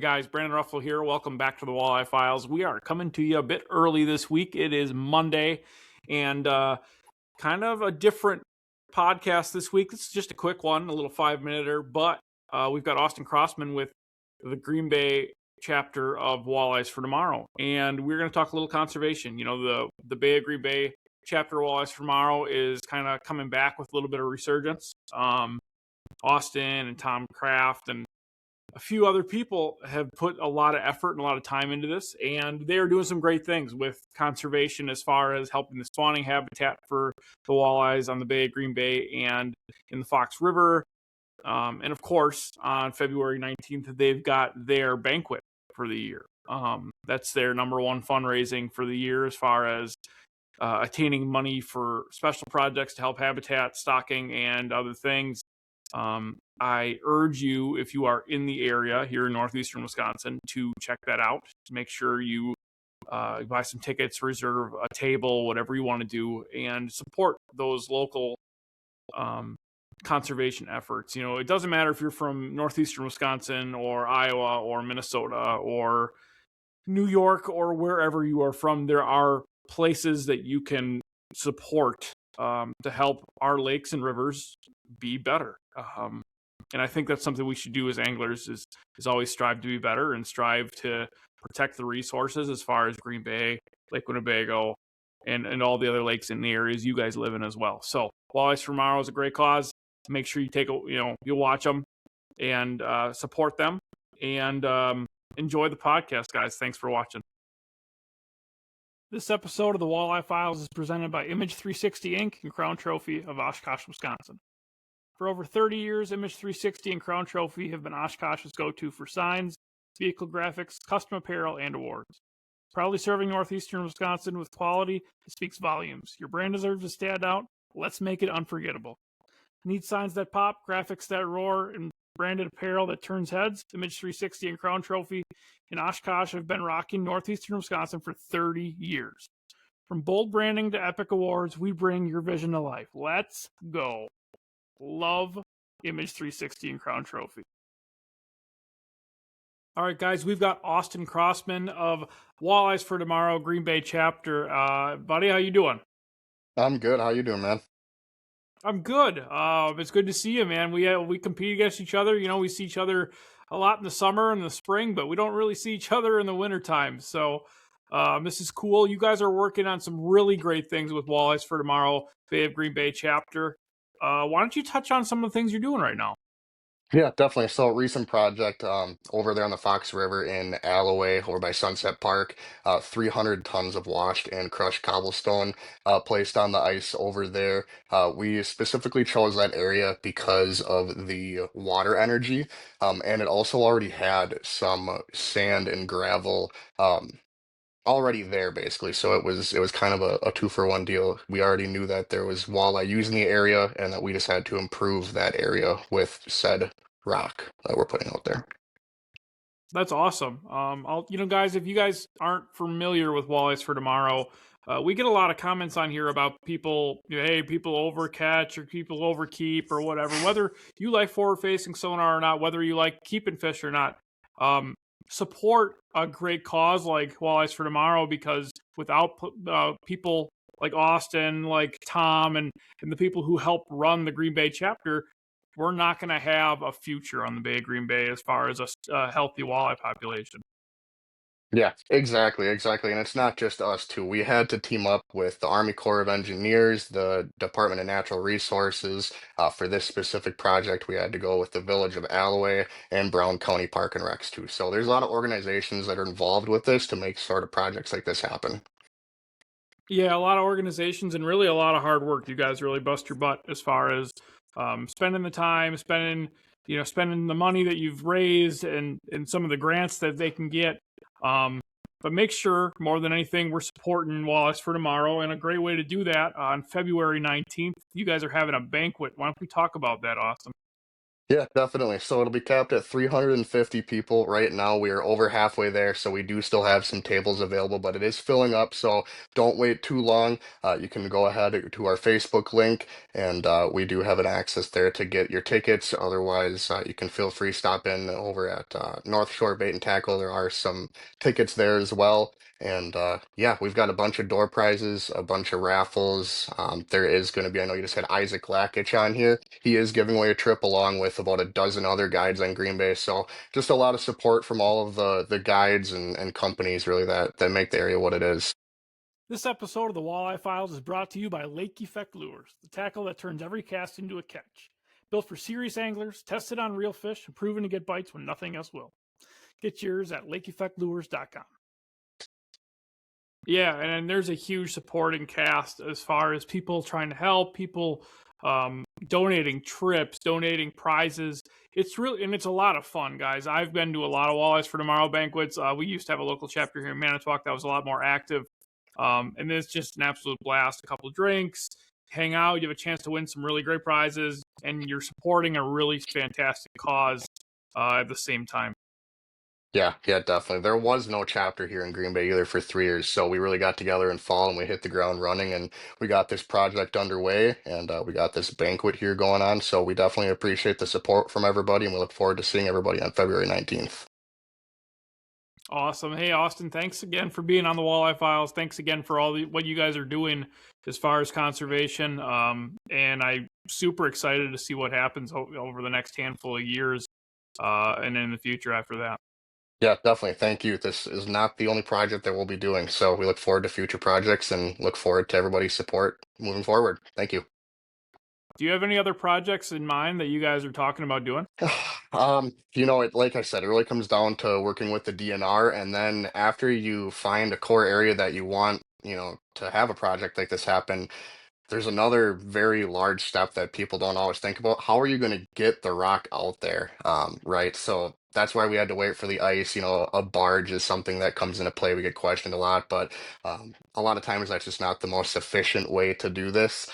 guys, Brandon Ruffalo here. Welcome back to the Walleye Files. We are coming to you a bit early this week. It is Monday, and kind of a different podcast this week. This is just a quick one, a little 5-minute-er, but we've got Austin Crossman with the Green Bay chapter of Walleyes for Tomorrow, and we're going to talk a little conservation. You know, the Bay of Green Bay chapter of Walleyes for Tomorrow is kind of coming back with a little bit of resurgence. Austin and Tom Kraft and a few other people have put a lot of effort and a lot of time into this, and they're doing some great things with conservation as far as helping the spawning habitat for the walleyes on the Bay of Green Bay and in the Fox River. And of course, on February 19th, they've got their banquet for the year. That's their number one fundraising for the year as far as attaining money for special projects to help habitat, stocking, and other things. I urge you, if you are in the area here in northeastern Wisconsin, to check that out. To make sure you buy some tickets, reserve a table, whatever you want to do, and support those local conservation efforts. You know, it doesn't matter if you're from northeastern Wisconsin or Iowa or Minnesota or New York or wherever you are from. There are places that you can support to help our lakes and rivers be better. And I think that's something we should do as anglers is always strive to be better and strive to protect the resources as far as Green Bay, Lake Winnebago, and all the other lakes in the areas you guys live in as well. So Walleyes for Tomorrow is a great cause. Make sure you you'll watch them and support them and enjoy the podcast, guys. Thanks for watching. This episode of the Walleye Files is presented by Image 360 Inc. and Crown Trophy of Oshkosh, Wisconsin. For over 30 years, Image 360 and Crown Trophy have been Oshkosh's go-to for signs, vehicle graphics, custom apparel, and awards. Proudly serving northeastern Wisconsin with quality that speaks volumes. Your brand deserves to stand out. Let's make it unforgettable. Need signs that pop, graphics that roar, and branded apparel that turns heads? Image 360 and Crown Trophy in Oshkosh have been rocking northeastern Wisconsin for 30 years. From bold branding to epic awards, we bring your vision to life. Let's go. Love Image 360 and Crown Trophy. All right, guys, we've got Austin Crossman of Walleyes for Tomorrow, Green Bay chapter. Buddy, how you doing? I'm good. How you doing, man? I'm good. It's good to see you, man. We compete against each other. You know, we see each other a lot in the summer and the spring, but we don't really see each other in the wintertime. So this is cool. You guys are working on some really great things with Walleyes for Tomorrow, Bay of Green Bay chapter. Why don't you touch on some of the things you're doing right now? Yeah, definitely. So recent project over there on the Fox River in Alloway over by Sunset Park, 300 tons of washed and crushed cobblestone placed on the ice over there. We specifically chose that area because of the water energy, and it also already had some sand and gravel. Already there basically. So it was kind of a two-for-one deal. We already knew that there was walleye using the area and that we just had to improve that area with said rock that we're putting out there. That's awesome. Guys, if you guys aren't familiar with Walleyes for Tomorrow, we get a lot of comments on here about people, people overcatch or people overkeep or whatever. Whether you like forward-facing sonar or not, whether you like keeping fish or not, support a great cause like Walleyes for Tomorrow, because without people like Austin, like Tom, and the people who help run the Green Bay chapter, we're not going to have a future on the Bay of Green Bay as far as a healthy walleye population. Yeah, exactly. And it's not just us too. We had to team up with the Army Corps of Engineers, the Department of Natural Resources. For this specific project, we had to go with the Village of Alloway and Brown County Park and Recs too. So there's a lot of organizations that are involved with this to make sort of projects like this happen. Yeah, a lot of organizations and really a lot of hard work. You guys really bust your butt as far as spending the time, spending the money that you've raised and some of the grants that they can get. But make sure, more than anything, we're supporting Walleyes for Tomorrow, and a great way to do that on February 19th, you guys are having a banquet. Why don't we talk about that, Austin? Yeah, definitely. So it'll be capped at 350 people. Right now, we are over halfway there, so we do still have some tables available, but it is filling up. So don't wait too long. You can go ahead to our Facebook link, and we do have an access there to get your tickets. Otherwise, you can feel free stop in over at North Shore Bait and Tackle. There are some tickets there as well. And yeah, we've got a bunch of door prizes, a bunch of raffles. There is going to be, I know you just had Isaac Lakich on here. He is giving away a trip along with about a dozen other guides on Green Bay. So just a lot of support from all of the guides and companies really that make the area what it is. This episode of the Walleye Files is brought to you by Lake Effect Lures, the tackle that turns every cast into a catch. Built for serious anglers, tested on real fish, and proven to get bites when nothing else will. Get yours at lakeeffectlures.com. Yeah, and there's a huge supporting cast as far as people trying to help, people donating trips, donating prizes. It's really, and it's a lot of fun, guys. I've been to a lot of Walleyes for Tomorrow banquets. We used to have a local chapter here in Manitowoc that was a lot more active. And it's just an absolute blast. A couple of drinks, hang out, you have a chance to win some really great prizes, and you're supporting a really fantastic cause at the same time. Yeah, yeah, definitely. There was no chapter here in Green Bay either for 3 years, so we really got together in fall and we hit the ground running, and we got this project underway, and we got this banquet here going on. So we definitely appreciate the support from everybody, and we look forward to seeing everybody on February 19th. Awesome. Hey, Austin, thanks again for being on the Walleye Files. Thanks again for what you guys are doing as far as conservation. And I'm super excited to see what happens over the next handful of years and in the future after that. Yeah, definitely. Thank you. This is not the only project that we'll be doing, so we look forward to future projects and look forward to everybody's support moving forward. Thank you. Do you have any other projects in mind that you guys are talking about doing? Like I said, it really comes down to working with the DNR, and then after you find a core area that you want, to have a project like this happen, there's another very large step that people don't always think about. How are you going to get the rock out there? Right. So that's why we had to wait for the ice. A barge is something that comes into play. We get questioned a lot, but a lot of times that's just not the most efficient way to do this.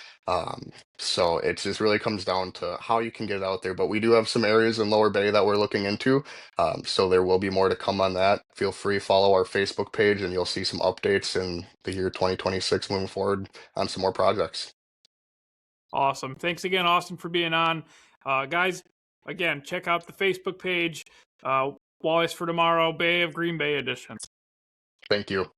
So it just really comes down to how you can get it out there. But we do have some areas in Lower Bay that we're looking into. So there will be more to come on that. Feel free, follow our Facebook page, and you'll see some updates in the year 2026 moving forward on some more projects. Awesome. Thanks again, Austin, for being on. Guys, again, check out the Facebook page, Walleyes for Tomorrow, Bay of Green Bay edition. Thank you.